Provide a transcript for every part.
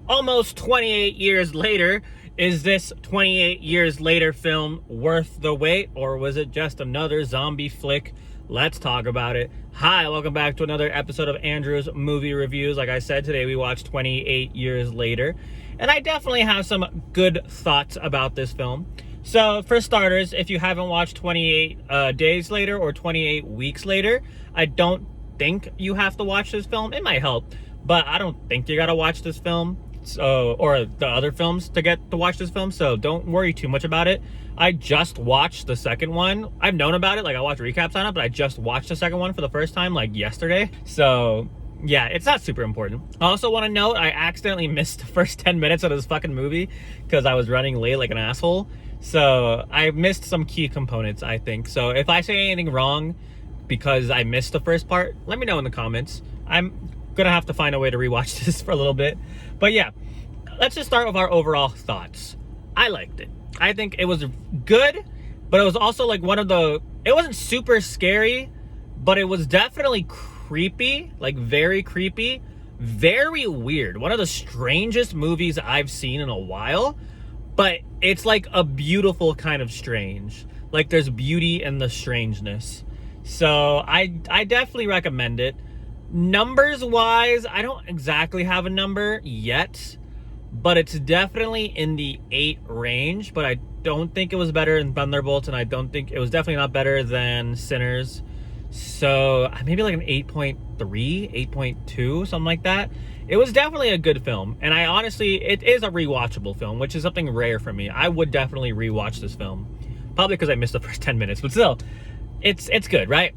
almost 28 years later. Is this 28 years later film worth the wait, or was it just another zombie flick? Let's talk about it. Hi, welcome back to another episode of Andrew's Movie Reviews. Like I said, today we watched 28 years later, and I definitely have some good thoughts about this film. So for starters, if you haven't watched 28 days later or 28 weeks later, I don't think you have to watch this film. It might help, but I don't think you gotta watch this film, or the other films to get to watch this film, so don't worry too much about it. I just watched the second one. I've known about it, like I watched recaps on it, but I just watched the second one for the first time like yesterday. So yeah, it's not super important. I also want to note I accidentally missed the first 10 minutes of this fucking movie because I was running late like an asshole. So I missed some key components, I think. So if I say anything wrong because I missed the first part, let me know in the comments. I'm gonna have to find a way to rewatch this for a little bit. But yeah, let's just start with our overall thoughts. I liked it. I think it was good, but it was also like it wasn't super scary, but it was definitely creepy, like very creepy, very weird. One of the strangest movies I've seen in a while, but it's like a beautiful kind of strange. Like there's beauty in the strangeness. So I definitely recommend it. Numbers wise, I don't exactly have a number yet, but it's definitely in the 8 range. But I don't think it was better than Thunderbolts, and I don't think it was definitely not better than Sinners. So maybe like an 8.3, 8.2, something like that. It was definitely a good film, and I honestly, it is a rewatchable film, which is something rare for me. I would definitely rewatch this film, probably because I missed the first 10 minutes, but still, it's good, right?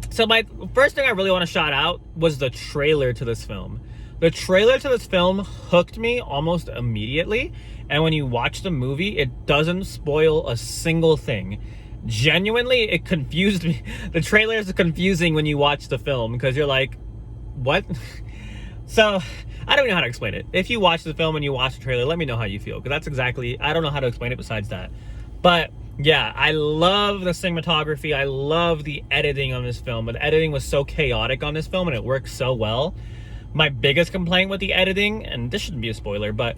So my first thing I really want to shout out was the trailer to this film. The trailer to this film hooked me almost immediately, and when you watch the movie, it doesn't spoil a single thing. Genuinely, it confused me. The trailer is confusing when you watch the film because you're like, what? So I don't know how to explain it. If you watch the film and you watch the trailer, let me know how you feel, because that's exactly, I don't know how to explain it besides that. But yeah, I love the cinematography. I love the editing on this film. The editing was so chaotic on this film, and it works so well. My biggest complaint with the editing, and this shouldn't be a spoiler, but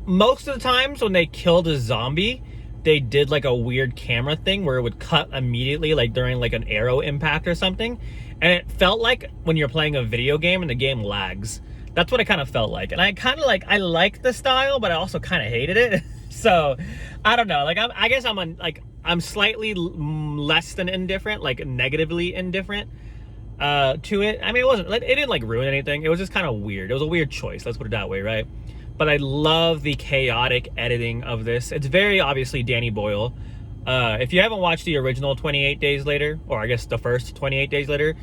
most of the times when they killed a zombie, they did like a weird camera thing where it would cut immediately, like during like an arrow impact or something. And it felt like when you're playing a video game and the game lags. That's what it kind of felt like. And I kind of I liked the style, but I also kind of hated it. So I don't know, like I guess I'm slightly less than indifferent, like negatively indifferent to it. I mean, it didn't like ruin anything. It was just kind of weird. It was a weird choice, let's put it that way, right? But I love the chaotic editing of this. It's very obviously Danny Boyle. If you haven't watched the original 28 Days Later, or I guess the first 28 Days Later,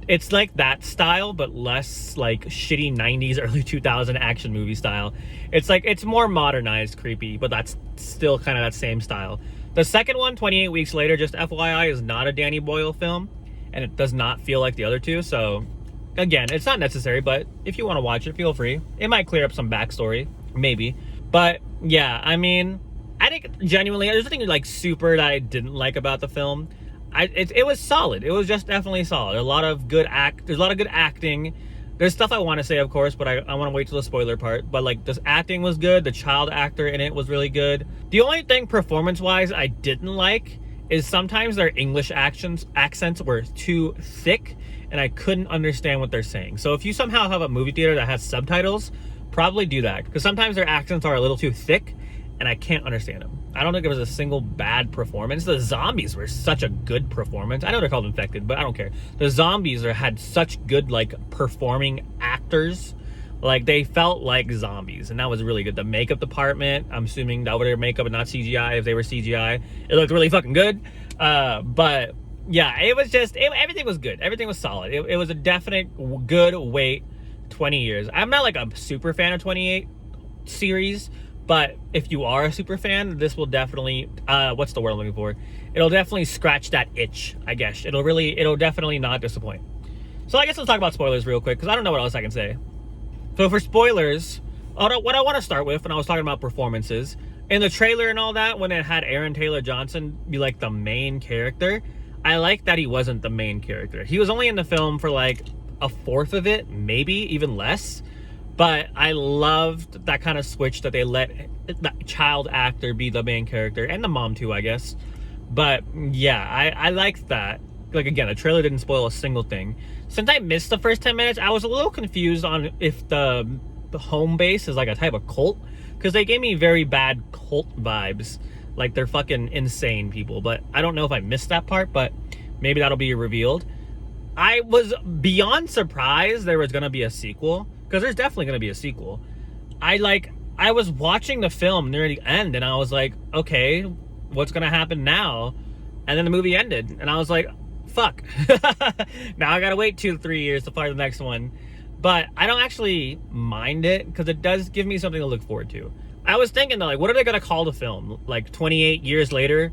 it's like that style, but less like shitty 90s, early 2000 action movie style. It's more modernized creepy, but that's still kind of that same style. The second one, 28 Weeks Later, just FYI, is not a Danny Boyle film, and it does not feel like the other two. So again, it's not necessary, but if you want to watch it, feel free. It might clear up some backstory, maybe. But yeah, I mean, I think genuinely, there's nothing like super that I didn't like about the film. It was solid. It was just definitely solid. There's a lot of good acting. There's stuff I want to say, of course, but I want to wait till the spoiler part. But like, this acting was good. The child actor in it was really good. The only thing performance-wise I didn't like is sometimes their English accents were too thick, and I couldn't understand what they're saying. So if you somehow have a movie theater that has subtitles, probably do that, because sometimes their accents are a little too thick, and I can't understand them. I don't think there was a single bad performance. The zombies were such a good performance. I know they're called infected, but I don't care. The zombies had such good, like, performing actors. Like, they felt like zombies, and that was really good. The makeup department, I'm assuming that was their makeup and not CGI. If they were CGI, it looked really fucking good. But yeah, it was just, everything was good. Everything was solid. It was a definite good wait. 20 years. I'm not like a super fan of 28 series, but if you are a super fan, this will definitely, what's the word I'm looking for? It'll definitely scratch that itch, I guess. It'll definitely not disappoint. So I guess let's talk about spoilers real quick, because I don't know what else I can say. So for spoilers, what I want to start with, when I was talking about performances, in the trailer and all that, when it had Aaron Taylor Johnson be like the main character, I like that he wasn't the main character. He was only in the film for like a fourth of it, maybe even less. But I loved that kind of switch that they let the child actor be the main character, and the mom too, I guess. But yeah, I liked that. Like, again, the trailer didn't spoil a single thing. Since I missed the first 10 minutes, I was a little confused on if the home base is like a type of cult, because they gave me very bad cult vibes, like they're fucking insane people. But I don't know if I missed that part, but maybe that'll be revealed. I was beyond surprised there was gonna be a sequel, because there's definitely gonna be a sequel. I was watching the film near the end, and I was like, okay, what's gonna happen now? And then the movie ended, and I was like, fuck. Now I gotta wait 2 to 3 years to find the next one. But I don't actually mind it, because it does give me something to look forward to. I was thinking though, like, what are they gonna call the film? Like 28 years later?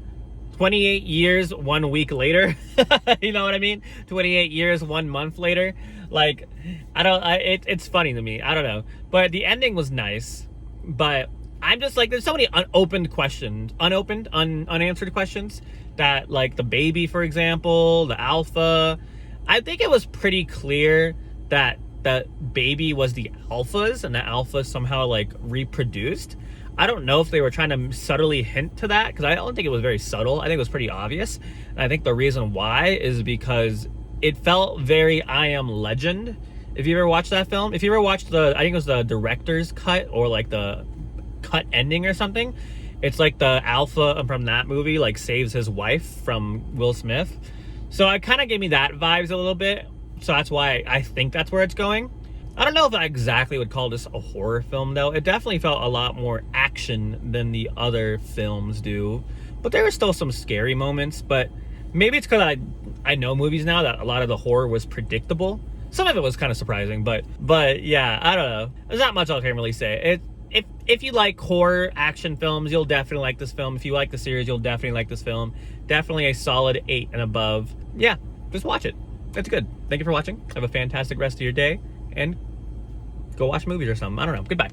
28 years, 1 week later? You know what I mean? 28 years, 1 month later? Like, it's funny to me. I don't know. But the ending was nice. But I'm just like, there's so many unanswered questions that, like, the baby, for example, the alpha. I think it was pretty clear that the baby was the alphas, and the alpha somehow, like, reproduced. I don't know if they were trying to subtly hint to that, because I don't think it was very subtle. I think it was pretty obvious. And I think the reason why is because it felt very I Am Legend. If you ever watched that film, if you ever watched I think it was the director's cut, or like the cut ending or something, it's like the alpha from that movie like saves his wife from Will Smith. So it kind of gave me that vibes a little bit. So that's why I think that's where it's going. I don't know if I exactly would call this a horror film, though. It definitely felt a lot more action than the other films do. But there were still some scary moments. But maybe it's because I know movies now that a lot of the horror was predictable. Some of it was kind of surprising. But yeah, I don't know. There's not much I can really say. If you like horror action films, you'll definitely like this film. If you like the series, you'll definitely like this film. Definitely a solid 8 and above. Yeah, just watch it. It's good. Thank you for watching. Have a fantastic rest of your day. And go watch movies or something. I don't know. Goodbye.